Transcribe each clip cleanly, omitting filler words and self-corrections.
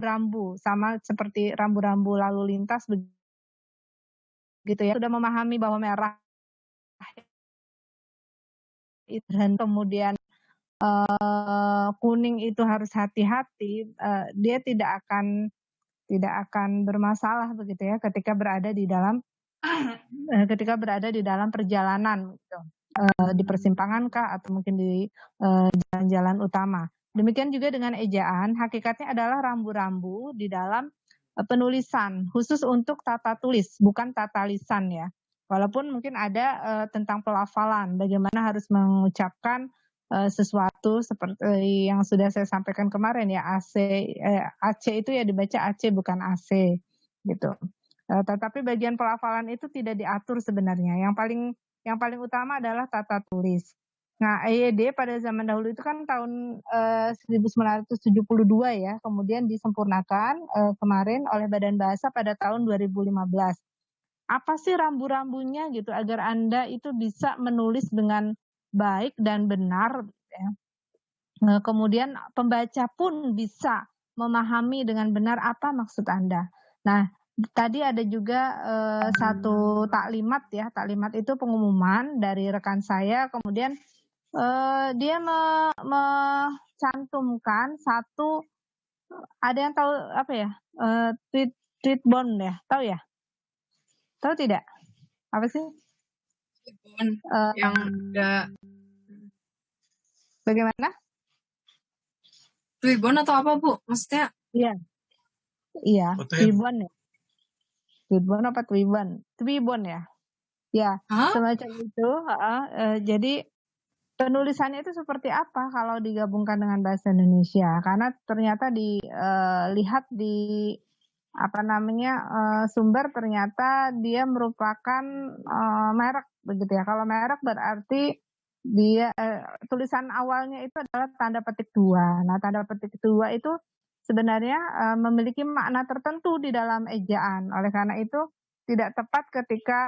rambu, sama seperti rambu-rambu lalu lintas begitu ya, sudah memahami bahwa merah dan kemudian kuning itu harus hati-hati, dia tidak akan bermasalah begitu ya ketika berada di dalam perjalanan gitu, di persimpangan kah atau mungkin di jalan-jalan utama. Demikian juga dengan ejaan, hakikatnya adalah rambu-rambu di dalam penulisan khusus untuk tata tulis, bukan tata lisan ya. Walaupun mungkin ada tentang pelafalan, bagaimana harus mengucapkan sesuatu seperti yang sudah saya sampaikan kemarin ya, AC itu ya dibaca AC bukan AC gitu. Tetapi bagian pelafalan itu tidak diatur sebenarnya. Yang paling utama adalah tata tulis. Nah, EYD pada zaman dahulu itu kan tahun 1972 ya, kemudian disempurnakan kemarin oleh Badan Bahasa pada tahun 2015. Apa sih rambu-rambunya gitu agar Anda itu bisa menulis dengan baik dan benar ya. Kemudian pembaca pun bisa memahami dengan benar apa maksud Anda. Nah, tadi ada juga satu taklimat ya, taklimat itu pengumuman dari rekan saya, kemudian dia mencantumkan satu, ada yang tahu apa ya, tweet bond ya, tahu ya? Tahu tidak? Apa sih? Yang ada bagaimana? Twibbon atau apa Bu? Maksudnya? Iya, Twibbon ya. Twibbon apa Twibbon? Twibbon ya. Ya, semacam itu. Jadi penulisannya itu seperti apa kalau digabungkan dengan bahasa Indonesia? Karena ternyata dilihat di sumber, ternyata dia merupakan merek begitu ya. Kalau merek berarti dia tulisan awalnya itu adalah tanda petik 2. Nah, tanda petik 2 itu sebenarnya memiliki makna tertentu di dalam ejaan. Oleh karena itu tidak tepat ketika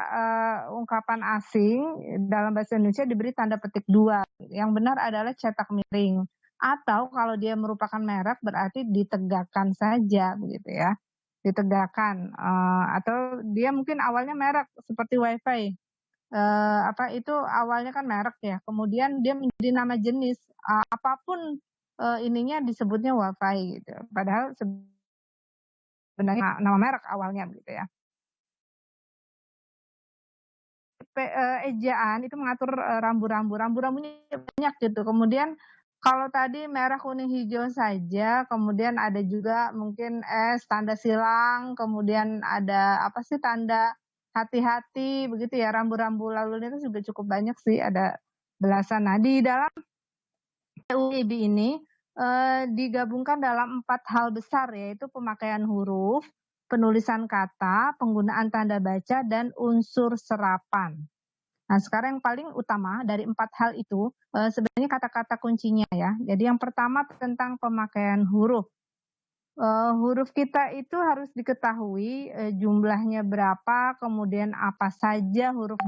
ungkapan asing dalam bahasa Indonesia diberi tanda petik 2. Yang benar adalah cetak miring. Atau kalau dia merupakan merek berarti ditegakkan saja begitu ya. Ditegakkan, atau dia mungkin awalnya merek seperti WiFi, itu awalnya kan merek ya, kemudian dia menjadi nama jenis, apapun ininya disebutnya WiFi gitu, padahal sebenarnya nama merek awalnya gitu ya. Ejaan itu mengatur rambu-rambunya banyak gitu, kemudian kalau tadi merah, kuning, hijau saja, kemudian ada juga mungkin tanda silang, kemudian ada tanda hati-hati begitu ya, rambu-rambu lalu lintas juga cukup banyak sih, ada belasan. Nah, di dalam UIB ini digabungkan dalam 4 hal besar, yaitu pemakaian huruf, penulisan kata, penggunaan tanda baca, dan unsur serapan. Nah, sekarang yang paling utama dari 4 hal itu sebenarnya kata-kata kuncinya ya. Jadi yang pertama tentang pemakaian huruf. Huruf kita itu harus diketahui jumlahnya berapa, kemudian apa saja huruf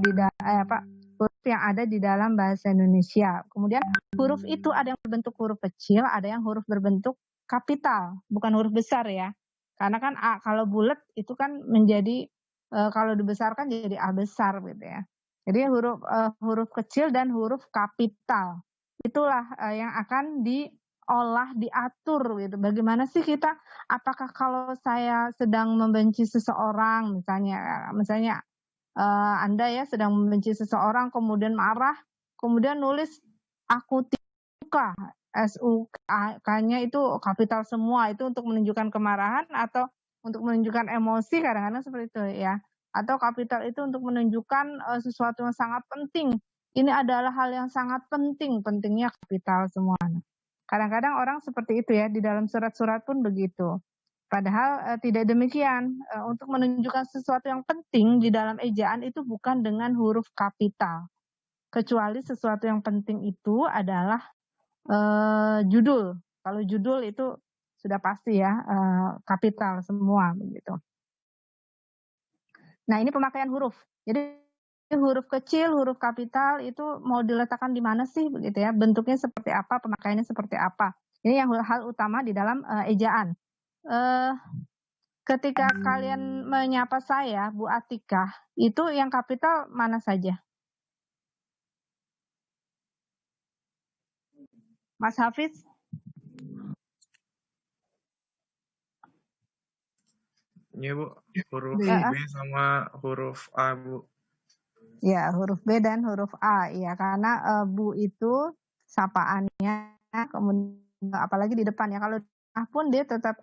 huruf yang ada di dalam bahasa Indonesia. Kemudian huruf itu ada yang berbentuk huruf kecil, ada yang huruf berbentuk kapital, bukan huruf besar ya. Karena kan A kalau bulat itu kan menjadi kalau dibesarkan jadi A besar gitu ya. Jadi huruf kecil dan huruf kapital itulah yang akan diolah, diatur gitu. Bagaimana sih kita? Apakah kalau saya sedang membenci seseorang, misalnya Anda ya sedang membenci seseorang, kemudian marah, kemudian nulis aku suka, SUK-nya itu kapital semua, itu untuk menunjukkan kemarahan atau untuk menunjukkan emosi, kadang-kadang seperti itu ya. Atau kapital itu untuk menunjukkan sesuatu yang sangat penting. Ini adalah hal yang sangat penting, pentingnya kapital semua. Kadang-kadang orang seperti itu ya, di dalam surat-surat pun begitu. Padahal tidak demikian. Untuk menunjukkan sesuatu yang penting di dalam ejaan itu bukan dengan huruf kapital. Kecuali sesuatu yang penting itu adalah judul. Kalau judul itu sudah pasti ya kapital semua begitu. Nah, ini pemakaian huruf. Jadi huruf kecil, huruf kapital itu mau diletakkan di mana sih begitu ya? Bentuknya seperti apa, pemakaiannya seperti apa. Ini yang hal utama di dalam ejaan. ketika kalian menyapa saya, Bu Atikah, itu yang kapital mana saja? Mas Hafiz? Iya Bu, huruf Ya. B sama huruf A Bu. Ya, huruf B dan huruf A, ya, karena Bu itu sapaannya, kemudian apalagi di depan ya, kalau di tengah pun dia tetap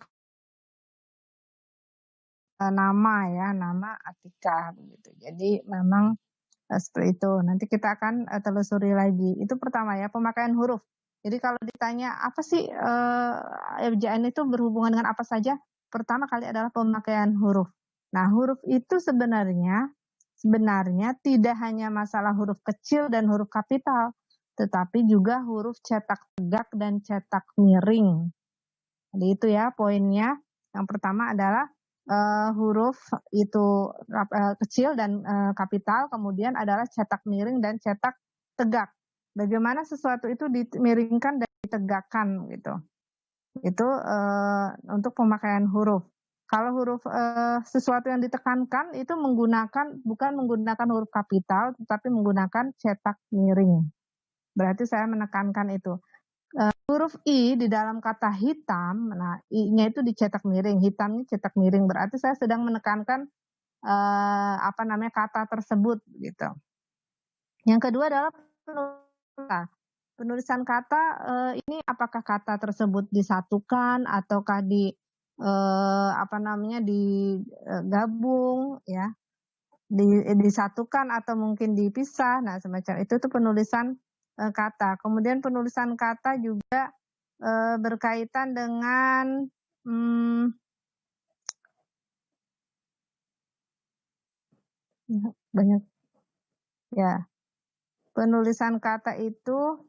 nama ya, nama Atikah begitu. Jadi memang seperti itu. Nanti kita akan telusuri lagi. Itu pertama ya, pemakaian huruf. Jadi kalau ditanya apa sih ejaan itu berhubungan dengan apa saja? Pertama kali adalah pemakaian huruf. Nah, huruf itu sebenarnya tidak hanya masalah huruf kecil dan huruf kapital, tetapi juga huruf cetak tegak dan cetak miring. Jadi itu ya poinnya. Yang pertama adalah huruf itu kecil dan kapital, kemudian adalah cetak miring dan cetak tegak. Bagaimana sesuatu itu dimiringkan dan ditegakkan gitu. Itu untuk pemakaian huruf. Kalau huruf sesuatu yang ditekankan itu bukan menggunakan huruf kapital, tetapi menggunakan cetak miring. Berarti saya menekankan itu. Huruf I di dalam kata hitam, nah I-nya itu dicetak miring, hitamnya cetak miring. Berarti saya sedang menekankan kata tersebut gitu. Yang kedua adalah penulisan kata. Ini apakah kata tersebut disatukan ataukah digabung ya, disatukan atau mungkin dipisah. Nah semacam itu tuh penulisan kata. Kemudian penulisan kata juga berkaitan dengan banyak ya. Penulisan kata itu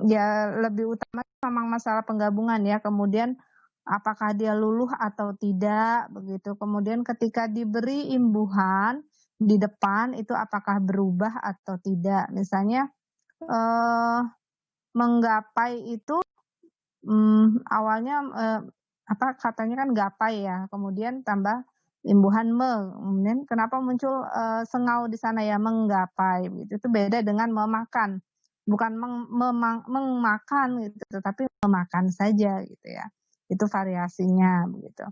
ya lebih utama memang masalah penggabungan ya. Kemudian apakah dia luluh atau tidak begitu. Kemudian ketika diberi imbuhan di depan itu apakah berubah atau tidak. Misalnya menggapai itu awalnya katanya kan gapai ya. Kemudian tambah imbuhan kemudian kenapa muncul sengau di sana ya, menggapai gitu. Itu beda dengan memakan, bukan memakan gitu, tetapi memakan saja gitu ya. Itu variasinya begitu.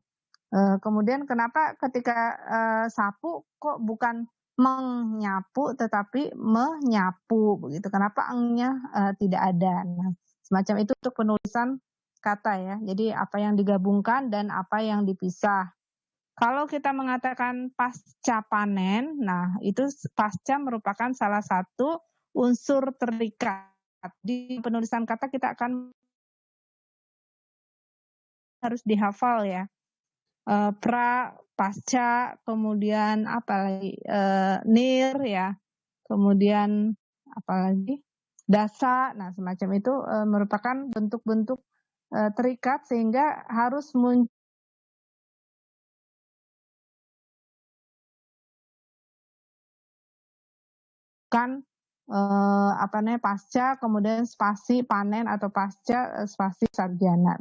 Kemudian kenapa ketika sapu kok bukan menyapu tetapi menyapu begitu. Kenapa engnya tidak ada. Nah, semacam itu untuk penulisan kata ya. Jadi apa yang digabungkan dan apa yang dipisah. Kalau kita mengatakan pasca panen, nah itu pasca merupakan salah satu unsur terikat. Di penulisan kata kita akan harus dihafal ya. Pra, pasca, kemudian apalagi nir ya. Kemudian apalagi dasa. Nah, semacam itu merupakan bentuk-bentuk terikat sehingga harus muncul pasca, kemudian spasi panen atau pasca spasi sarjana.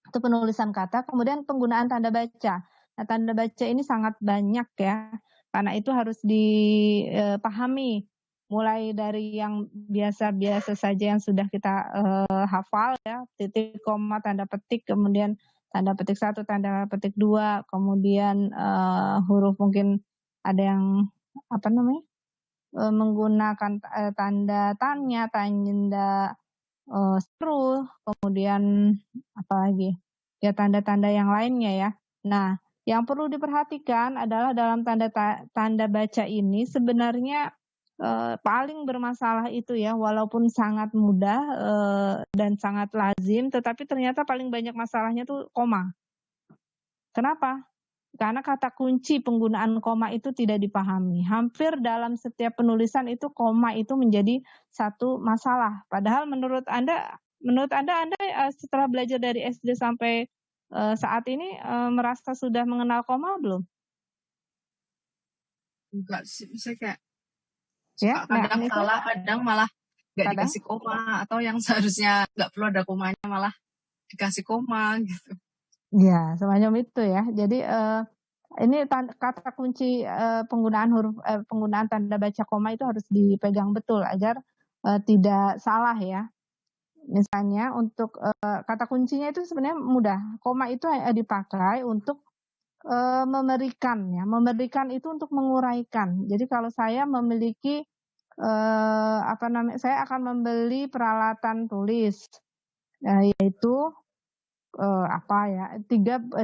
Itu penulisan kata, kemudian penggunaan tanda baca. Nah, tanda baca ini sangat banyak ya, karena itu harus dipahami. Mulai dari yang biasa-biasa saja yang sudah kita hafal ya, titik, koma, tanda petik, kemudian tanda petik 1, tanda petik 2, kemudian huruf mungkin ada yang menggunakan tanda tanya, tanda seru, kemudian apalagi ya tanda-tanda yang lainnya ya. Nah, yang perlu diperhatikan adalah dalam tanda baca ini sebenarnya paling bermasalah itu ya, walaupun sangat mudah dan sangat lazim, tetapi ternyata paling banyak masalahnya tuh koma. Kenapa? Karena kata kunci penggunaan koma itu tidak dipahami. Hampir dalam setiap penulisan itu koma itu menjadi satu masalah. Padahal menurut Anda setelah belajar dari SD sampai saat ini merasa sudah mengenal koma belum? Enggak sih, misalnya kayak kadang salah, kadang malah nggak dikasih koma, atau yang seharusnya nggak perlu ada komanya malah dikasih koma gitu. Ya, semacam itu ya. Jadi ini kata kunci penggunaan tanda baca koma itu harus dipegang betul agar tidak salah ya. Misalnya untuk kata kuncinya itu sebenarnya mudah. Koma itu dipakai untuk memberikan ya. Memberikan itu untuk menguraikan. Jadi kalau saya memiliki saya akan membeli peralatan tulis yaitu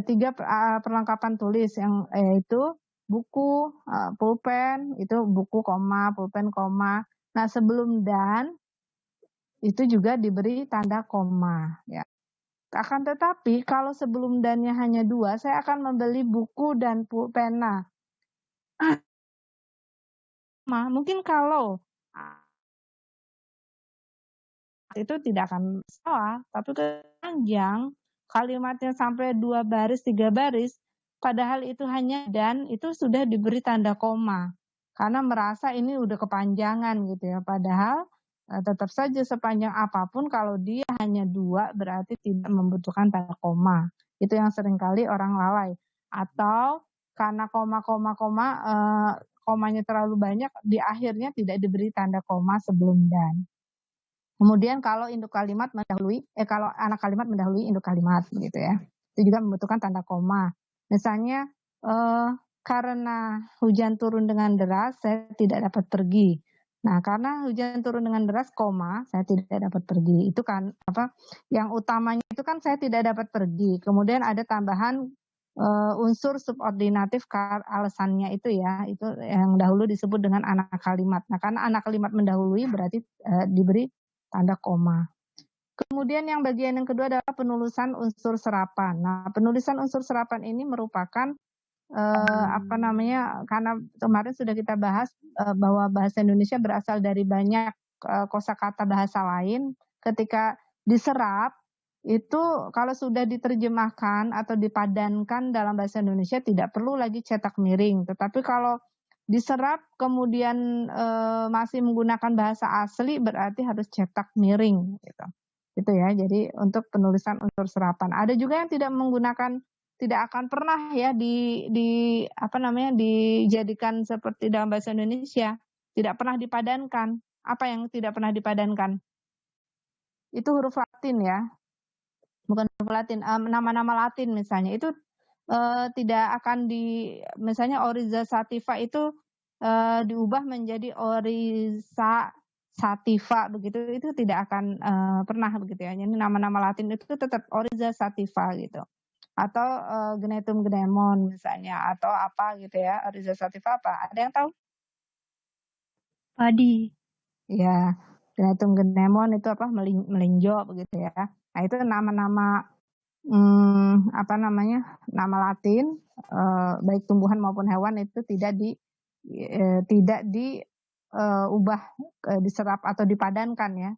tiga perlengkapan tulis yang yaitu buku, pulpen, itu buku koma, pulpen koma. Nah sebelum dan itu juga diberi tanda koma ya. Akan tetapi kalau sebelum dannya hanya 2, saya akan membeli buku dan pena. Mungkin kalau itu tidak akan salah, tapi panjang kalimatnya sampai 2 baris, 3 baris, padahal itu hanya dan itu sudah diberi tanda koma. Karena merasa ini udah kepanjangan gitu ya. Padahal tetap saja sepanjang apapun kalau dia hanya 2 berarti tidak membutuhkan tanda koma. Itu yang seringkali orang lalai. Atau karena komanya terlalu banyak, di akhirnya tidak diberi tanda koma sebelum dan. Kemudian kalau induk kalimat mendahului, kalau anak kalimat mendahului induk kalimat gitu ya. Itu juga membutuhkan tanda koma. Misalnya karena hujan turun dengan deras, saya tidak dapat pergi. Nah, karena hujan turun dengan deras, koma, saya tidak dapat pergi. Itu kan yang utamanya itu kan saya tidak dapat pergi. Kemudian ada tambahan unsur subordinatif alasannya itu ya, itu yang dahulu disebut dengan anak kalimat. Nah, karena anak kalimat mendahului berarti diberi tanda koma. Kemudian yang bagian yang kedua adalah penulisan unsur serapan. Nah, penulisan unsur serapan ini merupakan karena kemarin sudah kita bahas bahwa bahasa Indonesia berasal dari banyak kosakata bahasa lain. Ketika diserap itu kalau sudah diterjemahkan atau dipadankan dalam bahasa Indonesia tidak perlu lagi cetak miring. Tetapi kalau diserap kemudian masih menggunakan bahasa asli berarti harus cetak miring gitu. Gitu ya. Jadi untuk penulisan unsur serapan. Ada juga yang tidak akan pernah ya dijadikan seperti dalam bahasa Indonesia. Tidak pernah dipadankan. Apa yang tidak pernah dipadankan? Itu huruf Latin ya. Bukan huruf Latin, nama-nama Latin misalnya. Itu tidak akan misalnya Oriza Sativa itu diubah menjadi Orisa Sativa begitu, itu tidak akan pernah begitu ya. Jadi nama-nama Latin itu tetap Oriza Sativa gitu. Atau Genetum Genemon misalnya, atau apa gitu ya. Oriza Sativa apa? Ada yang tahu? Padi. Ya, Genetum Genemon itu apa? Melinjo begitu ya. Nah, itu nama-nama nama Latin baik tumbuhan maupun hewan itu tidak diubah diserap atau dipadankan ya.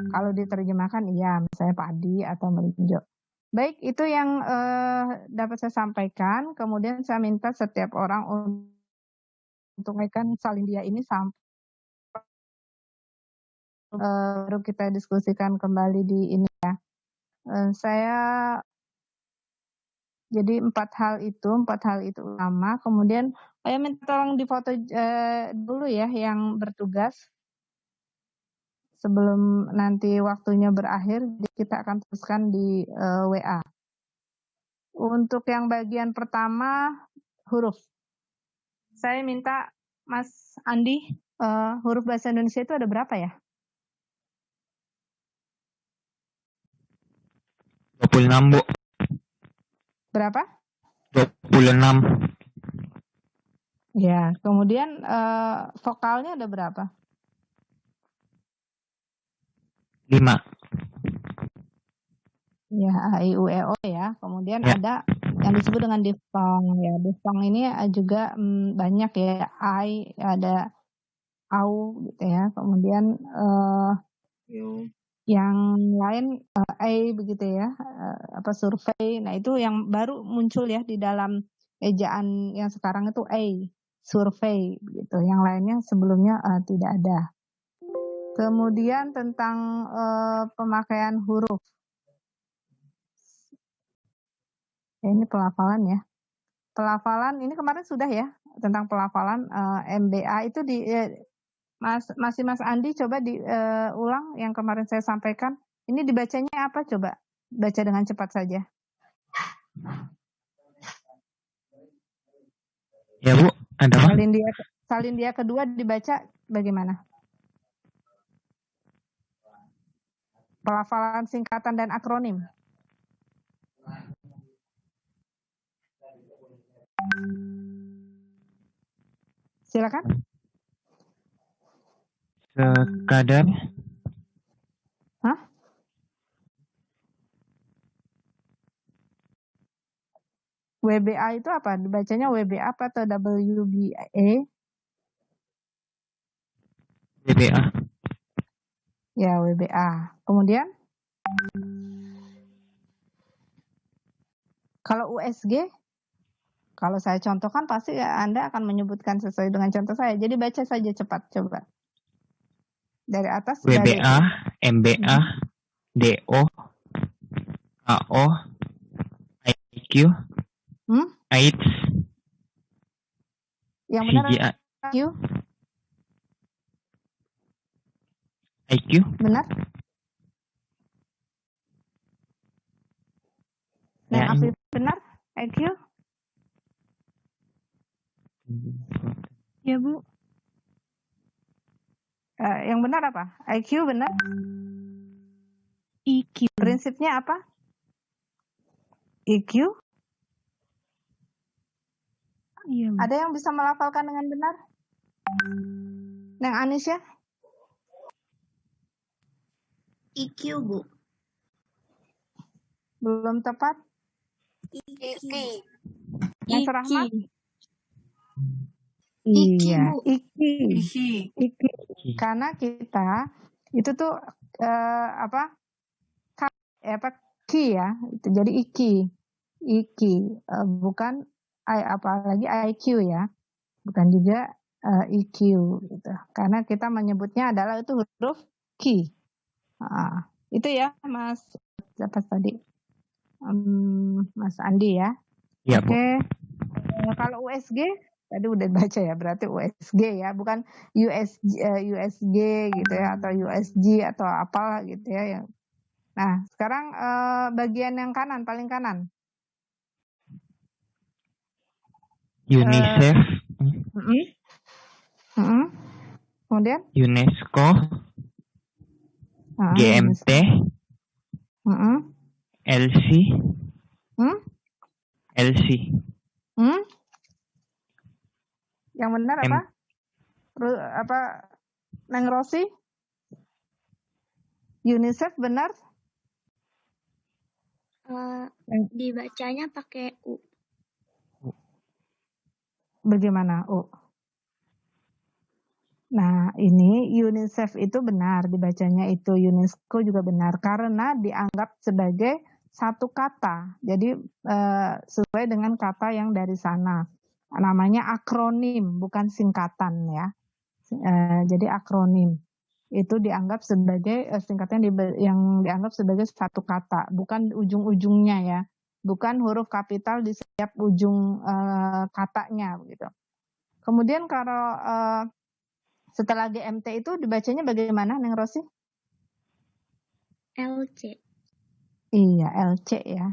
Kalau diterjemahkan iya misalnya padi atau melinjo. Baik, itu yang dapat saya sampaikan. Kemudian saya minta setiap orang untuk menyampaikan Salindia ini sampai baru kita diskusikan kembali di ini ya. Saya jadi 4 hal itu utama. Kemudian saya minta tolong difoto dulu ya yang bertugas. Sebelum nanti waktunya berakhir, kita akan teruskan di WA. Untuk yang bagian pertama, huruf. Saya minta Mas Andi, huruf bahasa Indonesia itu ada berapa ya? 26, Bu. Berapa? 26. Ya, kemudian vokalnya ada berapa? 5. Ya, A, I, U, E, O ya. Kemudian Ya. ada yang disebut dengan diftong ya. Diftong ini juga banyak ya. I, ada au gitu ya. Kemudian yang lain A begitu ya. Survei. Nah, itu yang baru muncul ya di dalam ejaan yang sekarang itu A, survei gitu. Yang lainnya sebelumnya tidak ada. Kemudian tentang pemakaian huruf. Ini pelafalan ya. Pelafalan ini kemarin sudah ya tentang pelafalan MBA itu di Mas Andi coba diulang yang kemarin saya sampaikan. Ini dibacanya apa coba? Baca dengan cepat saja. Ya Bu, ada apa? Salindia kedua dibaca bagaimana? Pelafalan singkatan dan akronim. Silakan. Sekadar. Hah? WBA itu apa? Dibacanya WBA apa atau WBA? WBA. Ya, WBA. Kemudian? Kalau USG? Kalau saya contohkan pasti Anda akan menyebutkan sesuai dengan contoh saya. Jadi baca saja cepat, coba. Dari atas. WBA, MBA, DO, AO, IQ, AIDS. Yang benar IQ. IQ. Benar? Yang Afif benar? IQ? Ya Bu. Yang benar apa? IQ benar? IQ. Prinsipnya apa? IQ? Iya. Ada yang bisa melafalkan dengan benar? Neng Anisya? IQ Bu. Belum tepat? IQ. Mas Rahmat? IQ, Iya, Bu. IQ. Karena kita itu tuh key ya, itu jadi IQ, bukan apalagi IQ ya, bukan juga IQ gitu. Karena kita menyebutnya adalah itu huruf key. Itu ya Mas siapa tadi? Mas Andi ya. Ya, Oke. Kalau USG tadi udah baca ya, berarti USG ya, bukan USG gitu ya, atau USG atau apalah gitu ya. Nah, sekarang bagian yang kanan, paling kanan. UNICEF. Kemudian? UNESCO. GMT. LC. LC. Yang benar apa? Neng Rosi? UNICEF benar? Dibacanya pakai U. Bagaimana U? Nah, ini UNICEF itu benar dibacanya itu, UNESCO juga benar karena dianggap sebagai satu kata. Jadi sesuai dengan kata yang dari sana. Namanya akronim, bukan singkatan ya. Jadi akronim itu dianggap sebagai singkatan yang dianggap sebagai satu kata, bukan ujung-ujungnya ya, bukan huruf kapital di setiap ujung katanya begitu. Kemudian kalau setelah GMT itu dibacanya bagaimana, Neng Rosi? LC. Iya, LC ya.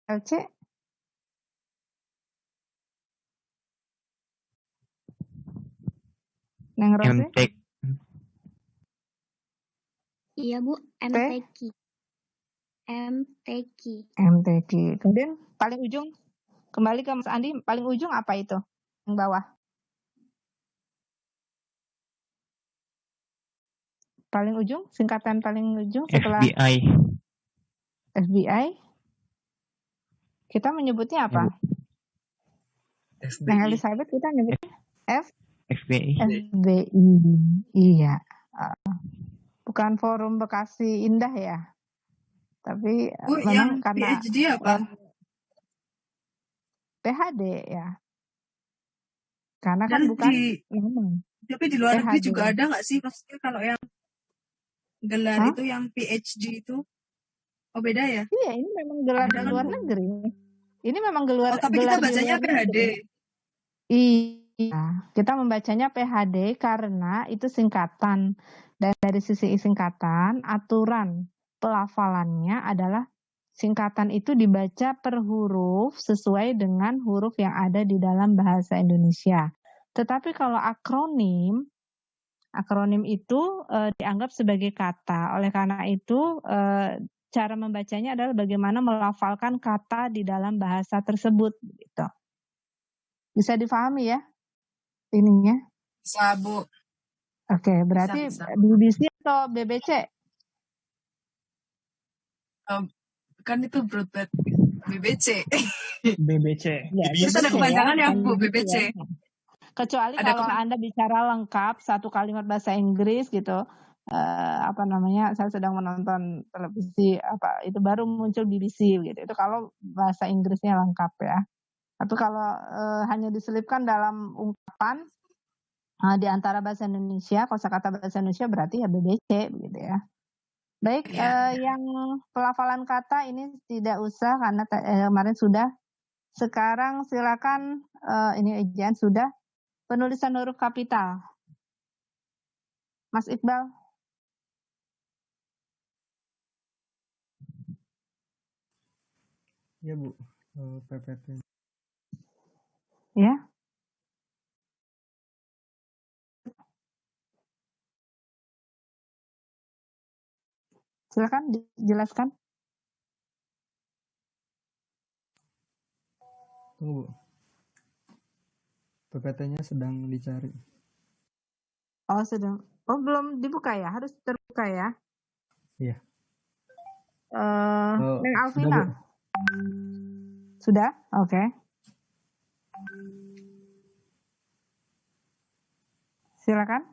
LC. Neng Rosi? Iya Bu, MTQ. MTQ. Kemudian paling ujung, kembali ke Mas Andi, paling ujung apa itu? Yang bawah. Paling ujung, singkatan paling ujung setelah FBI. Kita menyebutnya apa? Neng Elizabeth kita menyebutnya FBI. Iya. Bukan Forum Bekasi Indah ya. Tapi memang karena PhD apa? PhD ya. Karena kan bukan Tapi di luar negeri PhD. juga ada nggak sih? Maksudnya kalau yang gelar Hah? itu yang PhD itu, oh beda ya? Iya, ini memang gelar Beda di kan, luar Bu? negeri. Ini memang Oh, tapi kita gelar di bacanya luar PhD. negeri. Iya, kita membacanya PhD karena itu singkatan. Dan dari sisi singkatan, aturan pelafalannya adalah singkatan itu dibaca per huruf sesuai dengan huruf yang ada di dalam bahasa Indonesia. Tetapi kalau akronim itu dianggap sebagai kata. Oleh karena itu, cara membacanya adalah bagaimana melafalkan kata di dalam bahasa tersebut. Gitu. Bisa difahami ya ininya? Bisa, Bu. Oke, berarti Bisa. BBC atau BBC? Kan itu broadband BBC. BBC. Ya, Terus ada BBC kepanjangan ya, Bu, bukan BBC. ya. Kecuali Ada kalau Anda bicara lengkap satu kalimat bahasa Inggris gitu, saya sedang menonton televisi itu baru muncul BBC gitu. Itu kalau bahasa Inggrisnya lengkap ya. Atau kalau hanya diselipkan dalam ungkapan di antara bahasa Indonesia, kosakata bahasa Indonesia berarti ya BBC begitu ya. Baik, yang pelafalan kata ini tidak usah karena kemarin sudah. Sekarang silakan ini ejaan sudah. Penulisan huruf kapital. Mas Iqbal. Ya Bu, PPT. Ya. Silakan dijelaskan. Tunggu Bu. PPT-nya sedang dicari. Oh, sedang. Oh, belum dibuka ya? Harus terbuka ya? Iya. Neng Alvina. Sudah? Oke. Silakan.